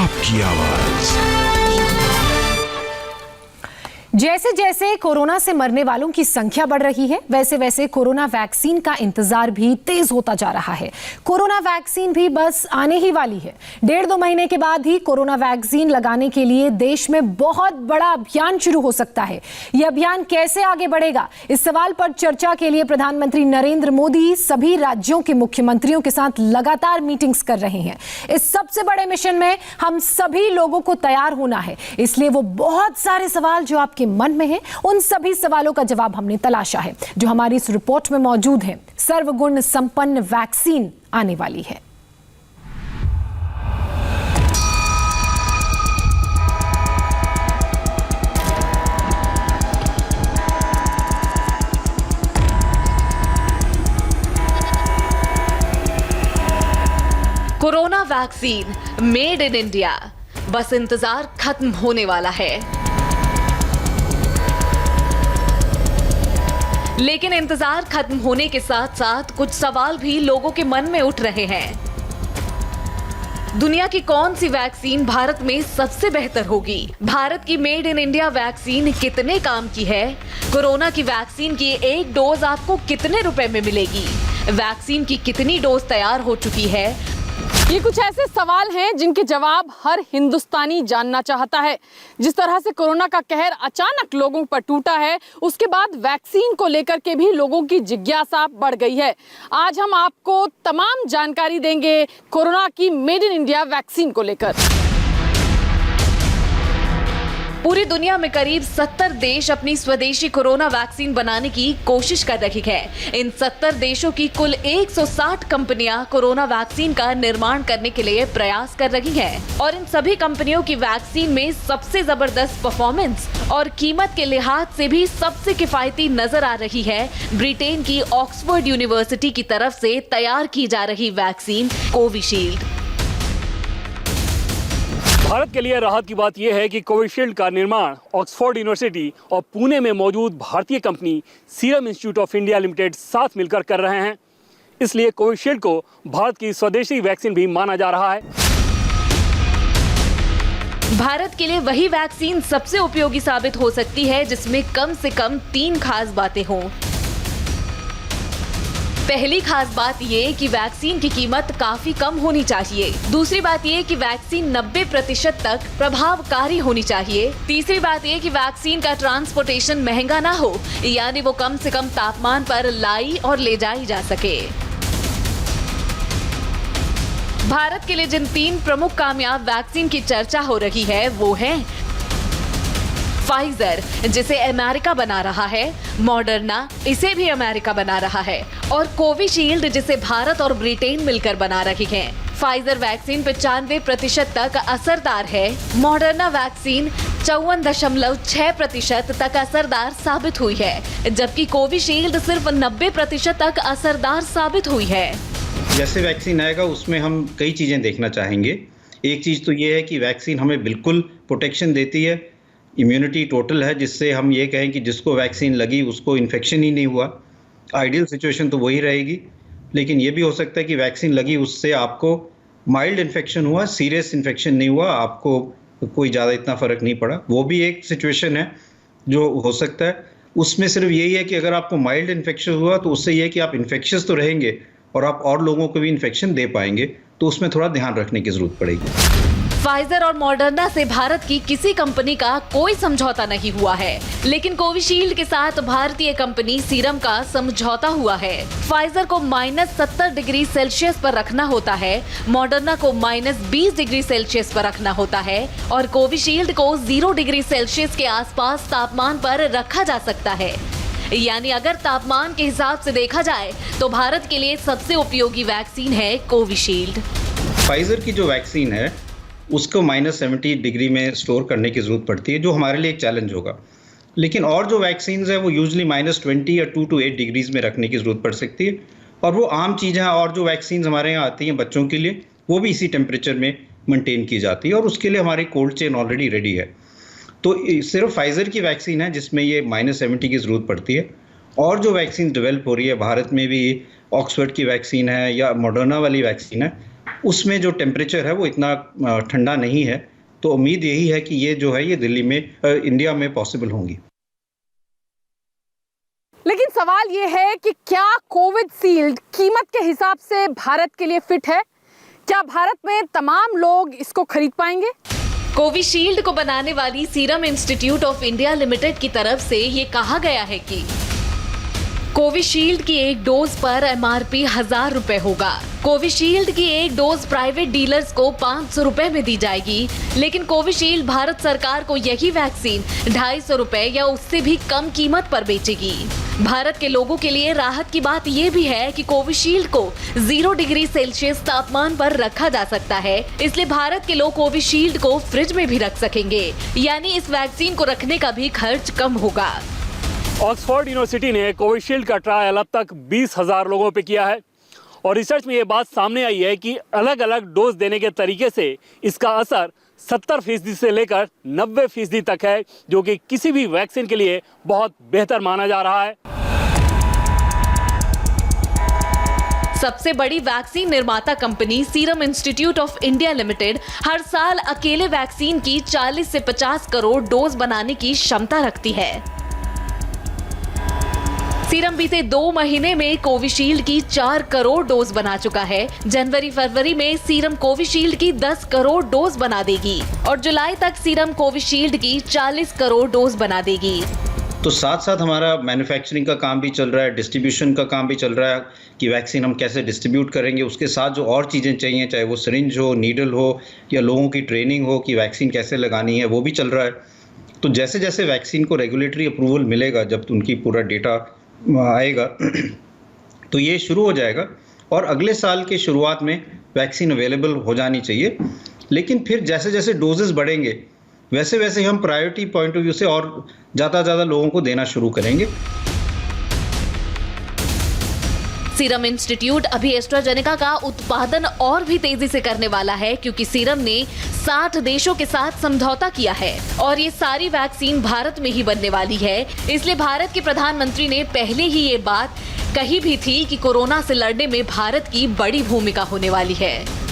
आपकी आवाज। जैसे जैसे कोरोना से मरने वालों की संख्या बढ़ रही है, वैसे वैसे कोरोना वैक्सीन का इंतजार भी तेज होता जा रहा है। कोरोना वैक्सीन भी बस आने ही वाली है। 1.5-2 महीने के बाद ही कोरोना वैक्सीन लगाने के लिए देश में बहुत बड़ा अभियान शुरू हो सकता है। यह अभियान कैसे आगे बढ़ेगा, इस सवाल पर चर्चा के लिए प्रधानमंत्री नरेंद्र मोदी सभी राज्यों के मुख्यमंत्रियों के साथ लगातार मीटिंग्स कर रहे हैं। इस सबसे बड़े मिशन में हम सभी लोगों को तैयार होना है, इसलिए वो बहुत सारे सवाल जो आपके मन में है, उन सभी सवालों का जवाब हमने तलाशा है, जो हमारी इस रिपोर्ट में मौजूद है। सर्वगुण संपन्न वैक्सीन आने वाली है। Corona vaccine made in India, बस इंतजार खत्म होने वाला है। लेकिन इंतजार खत्म होने के साथ साथ कुछ सवाल भी लोगों के मन में उठ रहे हैं। दुनिया की कौन सी वैक्सीन भारत में सबसे बेहतर होगी? भारत की मेड इन इंडिया वैक्सीन कितने काम की है? कोरोना की वैक्सीन की एक डोज आपको कितने रुपए में मिलेगी? वैक्सीन की कितनी डोज तैयार हो चुकी है? ये कुछ ऐसे सवाल हैं जिनके जवाब हर हिंदुस्तानी जानना चाहता है। जिस तरह से कोरोना का कहर अचानक लोगों पर टूटा है, उसके बाद वैक्सीन को लेकर के भी लोगों की जिज्ञासा बढ़ गई है। आज हम आपको तमाम जानकारी देंगे कोरोना की मेड इन इंडिया वैक्सीन को लेकर। पूरी दुनिया में करीब 70 देश अपनी स्वदेशी कोरोना वैक्सीन बनाने की कोशिश कर रही है। इन 70 देशों की कुल 160 कंपनियां कोरोना वैक्सीन का निर्माण करने के लिए प्रयास कर रही हैं। और इन सभी कंपनियों की वैक्सीन में सबसे जबरदस्त परफॉर्मेंस और कीमत के लिहाज से भी सबसे किफायती नजर आ रही है ब्रिटेन की ऑक्सफोर्ड यूनिवर्सिटी की तरफ से तैयार की जा रही वैक्सीन कोविशील्ड। भारत के लिए राहत की बात यह है कि कोविशील्ड का निर्माण ऑक्सफोर्ड यूनिवर्सिटी और पुणे में मौजूद भारतीय company Serum Institute of India limited साथ मिलकर कर रहे हैं। इसलिए कोविशील्ड को भारत की स्वदेशी वैक्सीन भी माना जा रहा है। भारत के लिए वही वैक्सीन सबसे उपयोगी साबित हो सकती है जिसमें कम से कम 3 खास बातें हों। पहली खास बात ये कि वैक्सीन की कीमत काफी कम होनी चाहिए। दूसरी बात ये कि वैक्सीन 90% तक प्रभावकारी होनी चाहिए। तीसरी बात ये कि वैक्सीन का ट्रांसपोर्टेशन महंगा ना हो, यानी वो कम से कम तापमान पर लाई और ले जाई जा सके। भारत के लिए जिन 3 प्रमुख कामयाब वैक्सीन की चर्चा हो रही है वो है फाइजर, जिसे अमेरिका बना रहा है, मॉडर्ना, इसे भी अमेरिका बना रहा है, और कोविशील्ड, जिसे भारत और ब्रिटेन मिलकर बना रही हैं। फाइजर वैक्सीन 95% तक असरदार है। मॉडर्ना वैक्सीन 54.6% तक असरदार साबित हुई है, जबकि कोविशील्ड सिर्फ 90% तक असरदार साबित हुई है। जैसे वैक्सीन आएगा उसमें हम कई चीज़ें देखना चाहेंगे। एक चीज़ तो ये है कि वैक्सीन हमें बिल्कुल प्रोटेक्शन देती है, इम्यूनिटी टोटल है, जिससे हम ये कहें कि जिसको वैक्सीन लगी उसको इन्फेक्शन ही नहीं हुआ। आइडियल सिचुएशन तो वही रहेगी, लेकिन ये भी हो सकता है कि वैक्सीन लगी उससे आपको माइल्ड इन्फेक्शन हुआ, सीरियस इन्फेक्शन नहीं हुआ, आपको कोई ज़्यादा इतना फ़र्क नहीं पड़ा। वो भी एक सिचुएशन है जो हो सकता है। उसमें सिर्फ यही है कि अगर आपको माइल्ड इन्फेक्शन हुआ तो उससे ये है कि आप इन्फेक्शियस तो रहेंगे और आप और लोगों को भी इन्फेक्शन दे पाएंगे, तो उसमें थोड़ा ध्यान रखने की ज़रूरत पड़ेगी। फाइजर और मॉडर्ना से भारत की किसी कंपनी का कोई समझौता नहीं हुआ है, लेकिन कोविशील्ड के साथ भारतीय कंपनी सीरम का समझौता हुआ है। फाइजर को -70 डिग्री सेल्सियस पर रखना होता है, मॉडर्ना को -20 डिग्री सेल्सियस पर रखना होता है, और कोविशील्ड को 0 डिग्री सेल्सियस के आसपास तापमान पर रखा जा सकता है। यानी अगर तापमान के हिसाब से देखा जाए तो भारत के लिए सबसे उपयोगी वैक्सीन है कोविशील्ड। फाइजर की जो वैक्सीन है उसको -70 डिग्री में स्टोर करने की ज़रूरत पड़ती है, जो हमारे लिए एक चैलेंज होगा। लेकिन और जो वैक्सीन्स है वो यूजुअली -20 या 2 to 8 डिग्रीज में रखने की ज़रूरत पड़ सकती है, और वो आम चीज़ है। और जो वैक्सीन्स हमारे यहाँ आती हैं बच्चों के लिए, वो भी इसी टेम्परेचर में मेंटेन की जाती है, और उसके लिए हमारी कोल्ड चेन ऑलरेडी रेडी है। तो सिर्फ फाइजर की वैक्सीन है जिसमें ये -70 की ज़रूरत पड़ती है। और जो वैक्सीन डेवलप हो रही है भारत में भी, ऑक्सफोर्ड की वैक्सीन है या मॉडर्ना वाली वैक्सीन है, उसमें जो टेम्परेचर है वो इतना ठंडा नहीं है। तो उम्मीद यही है कि ये जो है ये दिल्ली में इंडिया में पॉसिबल होंगी। लेकिन सवाल ये है कि क्या कोविशील्ड कीमत के हिसाब से भारत के लिए फिट है? क्या भारत में तमाम लोग इसको खरीद पाएंगे? कोविशील्ड को बनाने वाली serum Institute of India limited की तरफ से ये कहा गया है कि कोविशील्ड की एक डोज पर एमआरपी 1000 रुपए होगा। कोविशील्ड की एक डोज प्राइवेट डीलर्स को 500 रुपए में दी जाएगी, लेकिन कोविशील्ड भारत सरकार को यही वैक्सीन 250 रुपए या उससे भी कम कीमत पर बेचेगी। भारत के लोगों के लिए राहत की बात यह भी है कि कोविशील्ड को 0 डिग्री सेल्सियस तापमान पर रखा जा सकता है, इसलिए भारत के लोग कोविशील्ड को फ्रिज में भी रख सकेंगे, यानी इस वैक्सीन को रखने का भी खर्च कम होगा। ऑक्सफोर्ड यूनिवर्सिटी ने कोविशील्ड का ट्रायल अब तक 20,000 लोगों पे किया है और रिसर्च में ये बात सामने आई है कि अलग अलग डोज देने के तरीके से इसका असर 70% से लेकर 90% तक है, जो कि किसी भी वैक्सीन के लिए बहुत बेहतर माना जा रहा है। सबसे बड़ी वैक्सीन निर्माता company Serum Institute of India Limited हर साल अकेले वैक्सीन की 40 से 50 करोड़ डोज बनाने की क्षमता रखती है। सीरम बीते 2 महीने में कोविशील्ड की 4 करोड़ डोज बना चुका है। जनवरी फरवरी में सीरम कोविशील्ड की 10 करोड़ डोज बना देगी और जुलाई तक सीरम कोविशील्ड की 40 करोड़ डोज बना देगी। तो साथ साथ हमारा मैन्युफैक्चरिंग का काम भी चल रहा है, डिस्ट्रीब्यूशन का काम भी चल रहा है कि वैक्सीन हम कैसे डिस्ट्रीब्यूट करेंगे। उसके साथ जो और चीज़ें चाहिए, चाहे वो सिरिंज हो, नीडल हो या लोगों की ट्रेनिंग हो कि वैक्सीन कैसे लगानी है, वो भी चल रहा है। तो जैसे जैसे वैक्सीन को रेगुलेटरी अप्रूवल मिलेगा, जब उनकी पूरा डेटा आएगा तो ये शुरू हो जाएगा और अगले साल के शुरुआत में वैक्सीन अवेलेबल हो जानी चाहिए। लेकिन फिर जैसे जैसे डोजेस बढ़ेंगे वैसे वैसे हम प्रायोरिटी पॉइंट ऑफ व्यू से और ज़्यादा लोगों को देना शुरू करेंगे। सीरम इंस्टीट्यूट अभी एस्ट्राजेनेका का उत्पादन और भी तेजी से करने वाला है, क्योंकि सीरम ने 60 देशों के साथ समझौता किया है और ये सारी वैक्सीन भारत में ही बनने वाली है। इसलिए भारत के प्रधानमंत्री ने पहले ही ये बात कही भी थी कि कोरोना से लड़ने में भारत की बड़ी भूमिका होने वाली है।